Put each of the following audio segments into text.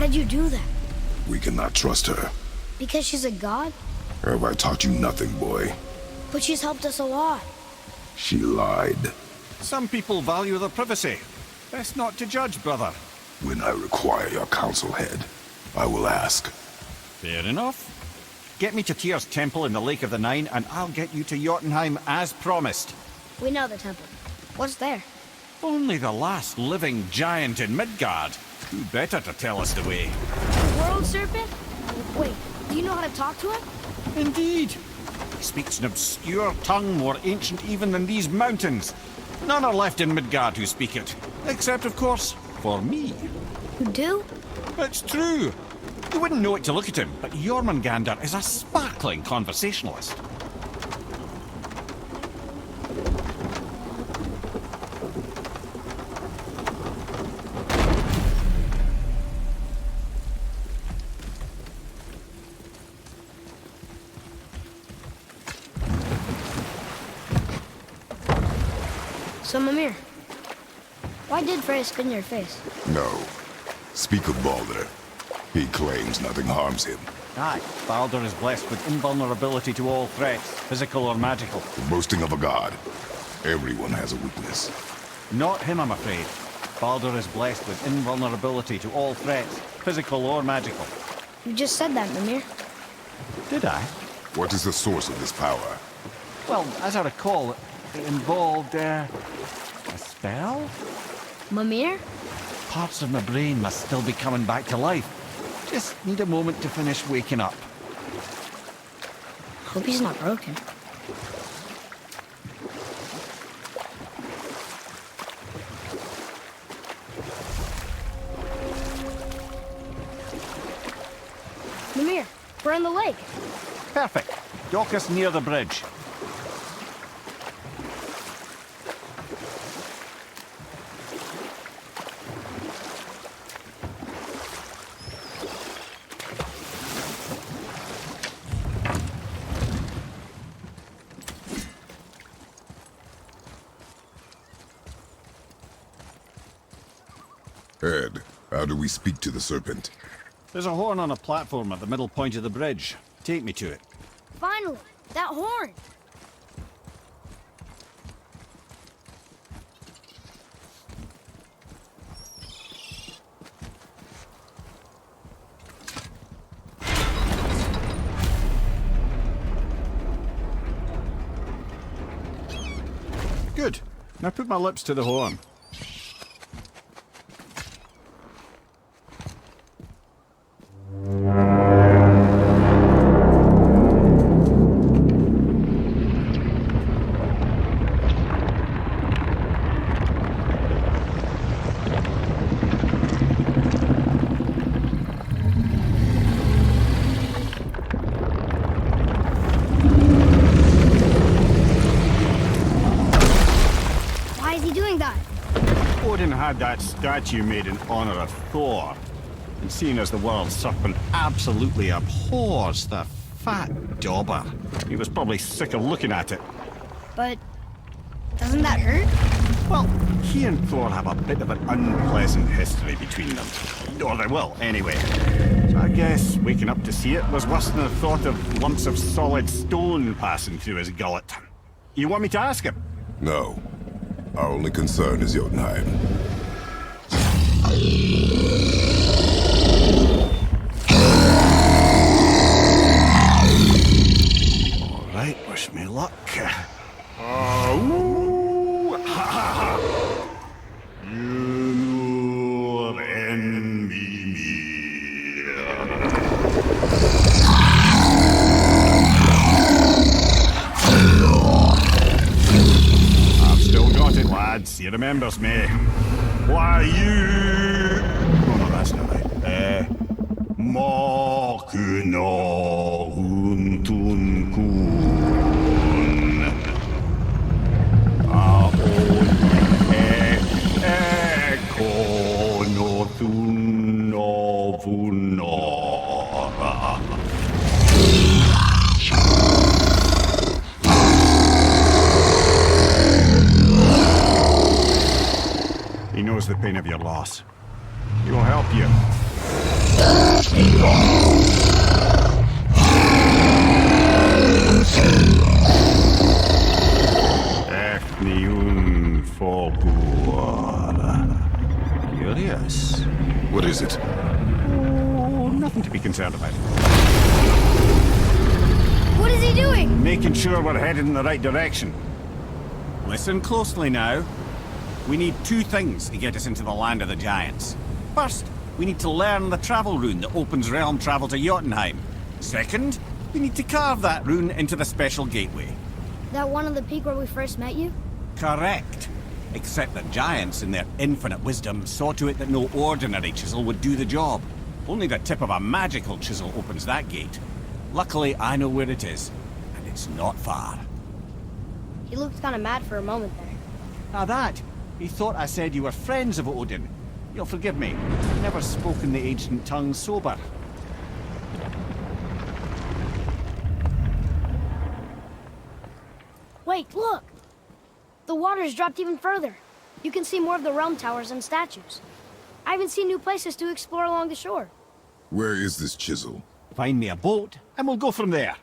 did you do that? We cannot trust her. Because she's a god? Have I taught you nothing, boy? But she's helped us a lot. She lied. Some people value their privacy. Best not to judge, brother. When I require your counsel, head, I will ask. Fair enough. Get me to Tyr's temple in the Lake of the Nine, and I'll get you to Jotunheim as promised. We know the temple. What's there? Only the last living giant in Midgard. Who better to tell us the way? The world serpent? Wait, do you know how to talk to him? Indeed. He speaks an obscure tongue more ancient even than these mountains. None are left in Midgard who speak it. Except, of course, for me. You do? It's true. You wouldn't know it to look at him, but Jormungandr is a sparkling conversationalist. So, Mimir, why did Freya spit in your face? No. Speak of Baldur. He claims nothing harms him. Aye, Baldur is blessed with invulnerability to all threats, physical or magical. The boasting of a god. Everyone has a weakness. Not him, I'm afraid. Baldur is blessed with invulnerability to all threats, physical or magical. You just said that, Mimir. Did I? What is the source of this power? Well, as I recall, it involved, a spell? Mimir? Parts of my brain must still be coming back to life. Just need a moment to finish waking up. Hope he's not broken. Mimir, we're in the lake. Perfect. Dock us near the bridge. Ed, how do we speak to the serpent? There's a horn on a platform at the middle point of the bridge. Take me to it. Finally, that horn. Good. Now put my lips to the horn. Why is he doing that? Odin had that statue made in honor of Thor. And seeing as the world serpent absolutely abhors the fat dauber, he was probably sick of looking at it. But doesn't that hurt? Well, he and Thor have a bit of an unpleasant history between them. Or they will, anyway. So I guess waking up to see it was worse than the thought of lumps of solid stone passing through his gullet. You want me to ask him? No. Our only concern is Jotunheim. All right, wish me luck. Ooh, ha, ha, ha. You envy me. I've still got it, lads. He remembers me. Why, you... Oh, no, that's not right. Makuna huntun kun. Aon ekonothun novunora. He knows the pain of your loss. He will help you. Ethniun Fogur. Curious. What is it? Oh, nothing to be concerned about. What is he doing? Making sure we're headed in the right direction. Listen closely now. We need two things to get us into the land of the giants. First, we need to learn the travel rune that opens realm travel to Jotunheim. Second, we need to carve that rune into the special gateway. That one on the peak where we first met you? Correct. Except that giants, in their infinite wisdom, saw to it that no ordinary chisel would do the job. Only the tip of a magical chisel opens that gate. Luckily, I know where it is, and it's not far. He looked kind of mad for a moment there. Now that, he thought I said you were friends of Odin. You'll forgive me. Never spoken the ancient tongue sober. Wait, look! The water's dropped even further. You can see more of the realm towers and statues. I even see new places to explore along the shore. Where is this chisel? Find me a boat, and we'll go from there.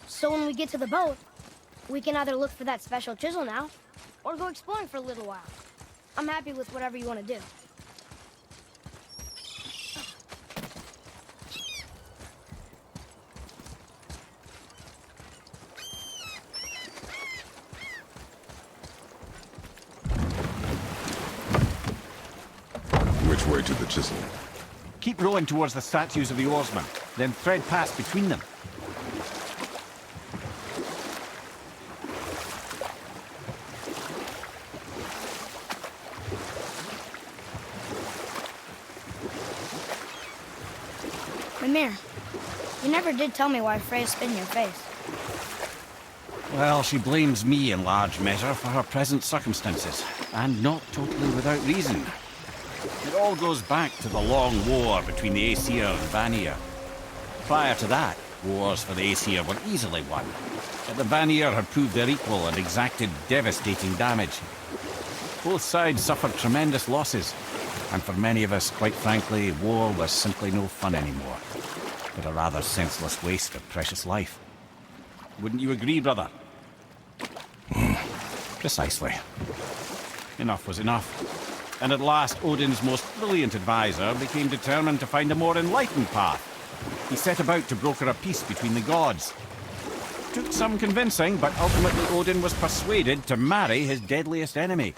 So when we get to the boat, we can either look for that special chisel now, or go exploring for a little while. I'm happy with whatever you want to do. Which way to the chisel? Keep rowing towards the statues of the oarsmen, then thread past between them. Mimir, you never did tell me why Freya spit in your face. Well, she blames me in large measure for her present circumstances, and not totally without reason. It all goes back to the long war between the Aesir and Vanir. Prior to that, wars for the Aesir were easily won, but the Vanir had proved their equal and exacted devastating damage. Both sides suffered tremendous losses, and for many of us, quite frankly, war was simply no fun anymore, but a rather senseless waste of precious life. Wouldn't you agree, brother? Precisely. Enough was enough. And at last, Odin's most brilliant advisor became determined to find a more enlightened path. He set about to broker a peace between the gods. Took some convincing, but ultimately Odin was persuaded to marry his deadliest enemy,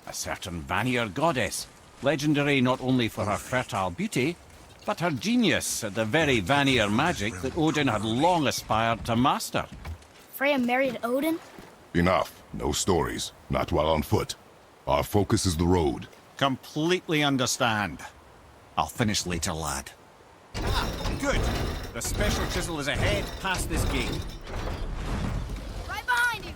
a certain Vanir goddess, legendary not only for her fertile beauty, but her genius at the very Vanir magic that Odin had long aspired to master. Freya married Odin? Enough. No stories. Not while on foot. Our focus is the road. Completely understand. I'll finish later, lad. Ah, good. The special chisel is ahead, past this gate. Right behind you!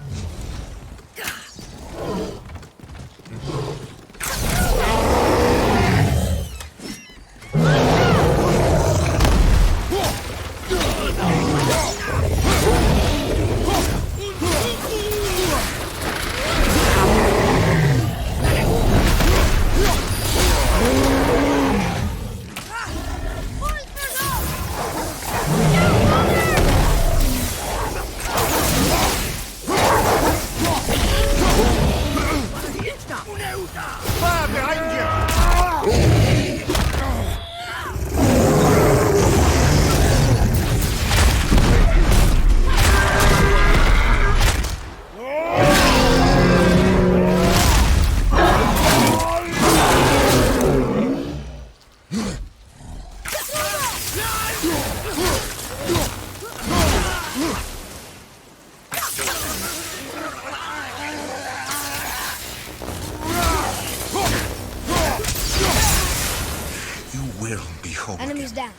You will be home Enemies again. down.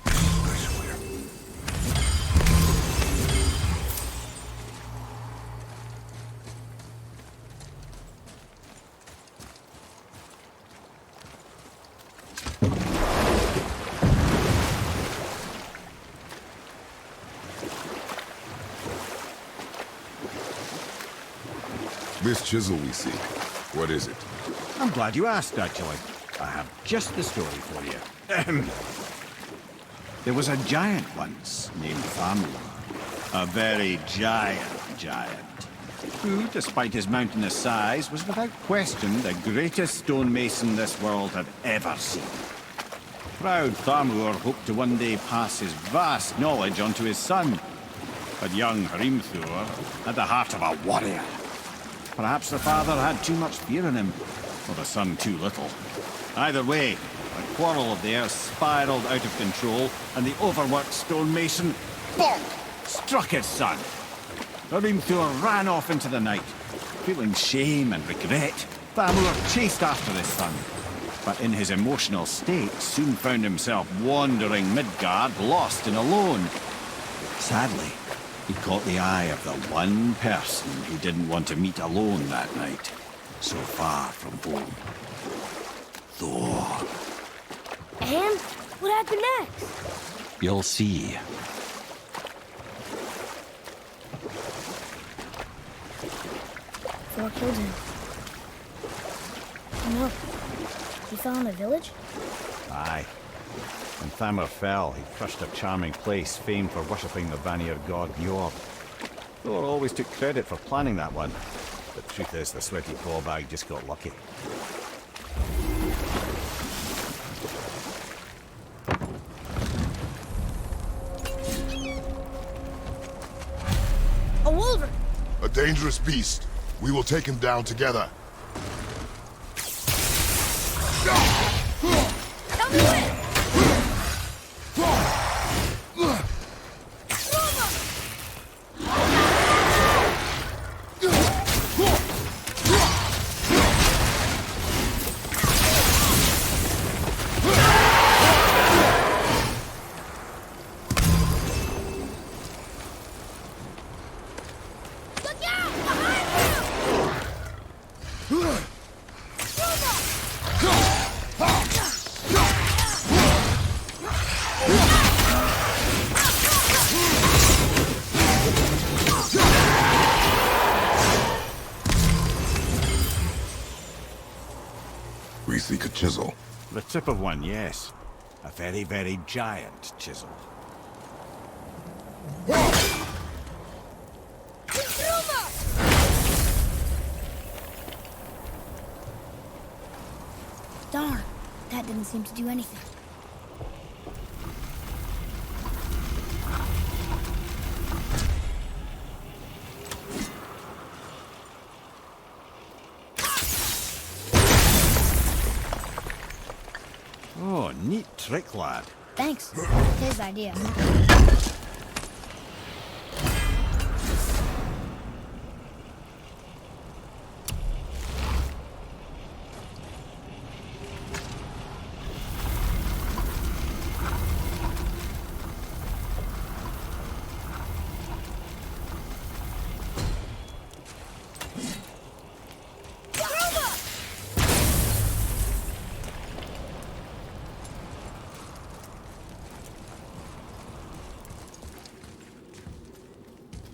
I swear. This chisel we see, what is it? I'm glad you asked, actually. I have just the story for you. Ahem. There was a giant once named Thamur. A very giant, who, despite his mountainous size, was without question the greatest stonemason this world had ever seen. Proud Thamur hoped to one day pass his vast knowledge onto his son. But young Hrimthur had the heart of a warrior. Perhaps the father had too much fear in him, or the son too little. Either way, a quarrel of theirs spiraled out of control, and the overworked stonemason, bonk, struck his son. Hrimthur ran off into the night. Feeling shame and regret, Thamur chased after his son, but in his emotional state soon found himself wandering Midgard, lost and alone. Sadly, he caught the eye of the one person he didn't want to meet alone that night, so far from home. Thor. And what happened next? You'll see. Thor killed him. No. He fell in the village? Aye. When Thamur fell, he crushed a charming place famed for worshipping the Vanir god Njord. Thor always took credit for planning that one. The truth is, the sweaty clawbag just got lucky. A wolverine! A dangerous beast. We will take him down together. Help me win! We seek a chisel. The tip of one, yes. A very, very giant chisel. Darn, that didn't seem to do anything. Oh, neat trick, lad. Thanks. His idea.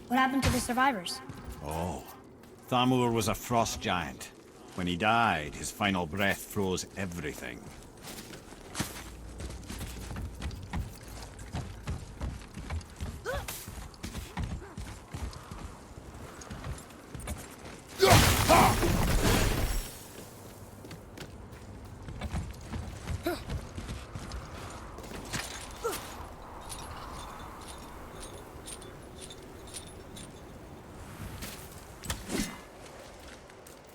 What happened to the survivors? Oh, Thamur was a frost giant. When he died, his final breath froze everything.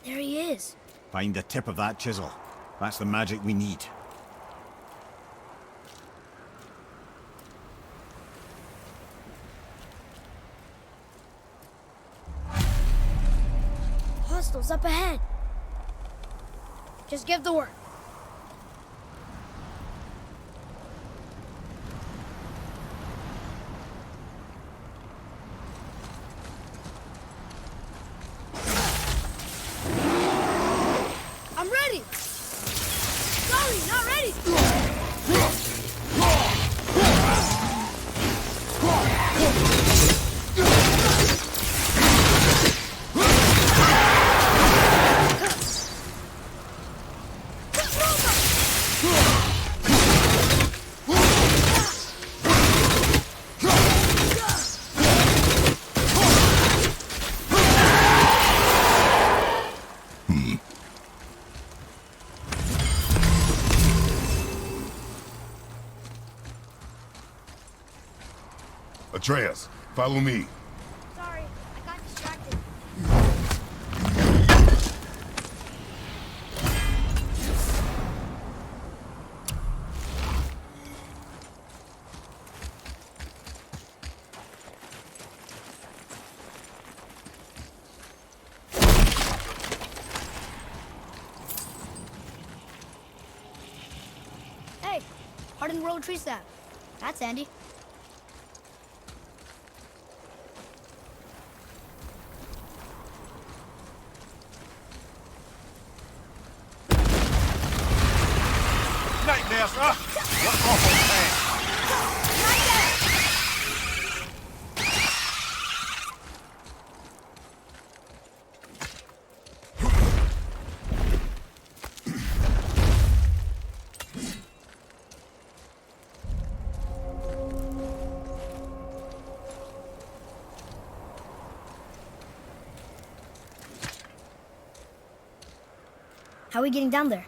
There he is. Find the tip of that chisel. That's the magic we need. Hostiles up ahead. Just give the word. Atreus, follow me. Sorry, I got distracted. Hey, hardened road tree sap. That's handy. Nightmares, huh? What awful thing? How are we getting down there?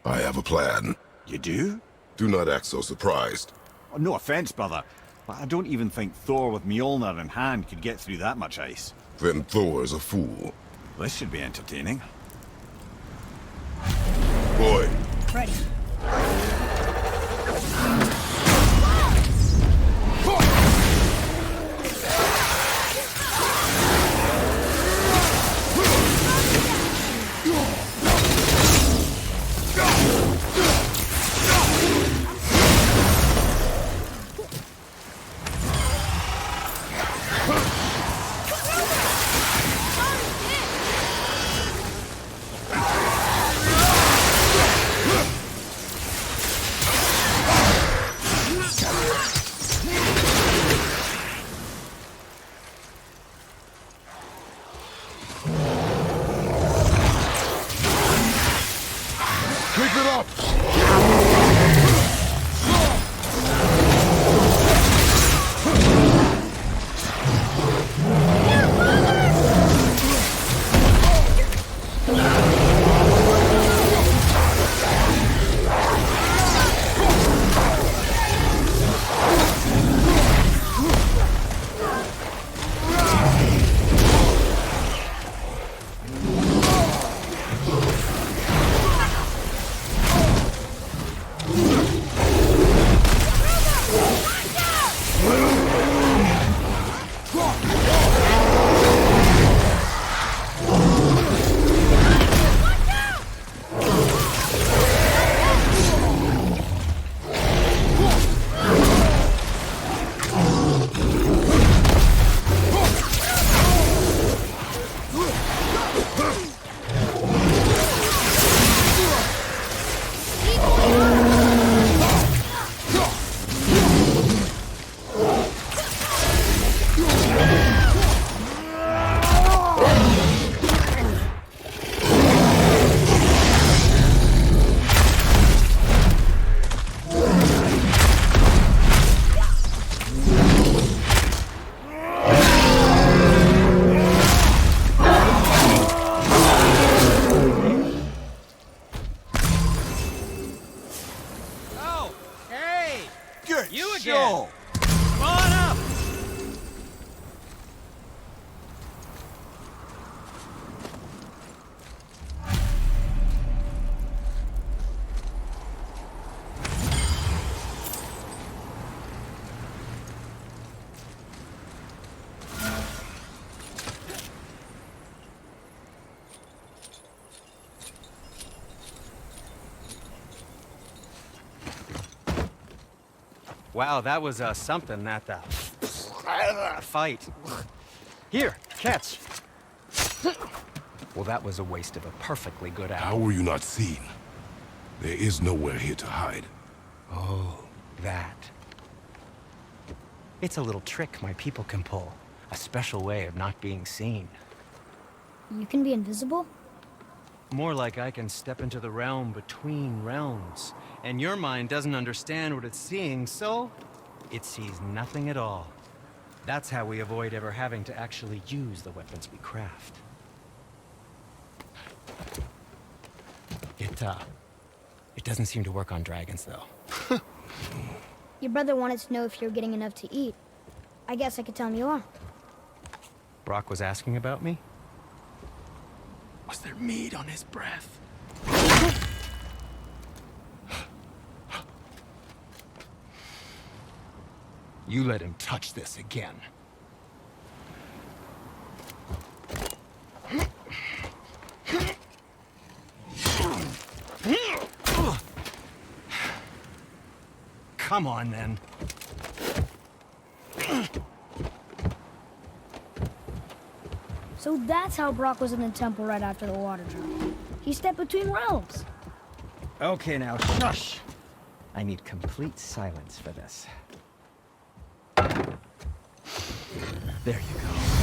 I have a plan. You do? Do not act so surprised. Oh, no offense, brother, but I don't even think Thor with Mjolnir in hand could get through that much ice. Then Thor's a fool. This should be entertaining. Boy, Ready. keep it up! You again. Come on up. Wow, that was something, that fight. Here, catch. Well, that was a waste of a perfectly good hour. How were you not seen? There is nowhere here to hide. Oh, that. It's a little trick my people can pull. A special way of not being seen. You can be invisible? More like I can step into the realm between realms. And your mind doesn't understand what it's seeing, so it sees nothing at all. That's how we avoid ever having to actually use the weapons we craft. It doesn't seem to work on dragons, though. Your brother wanted to know if you're getting enough to eat. I guess I could tell him you are. Brock was asking about me? Was there meat on his breath? You let him touch this again. Come on, then. So that's how Brock was in the temple right after the water dropped. He stepped between realms. Okay, now shush! I need complete silence for this. There you go.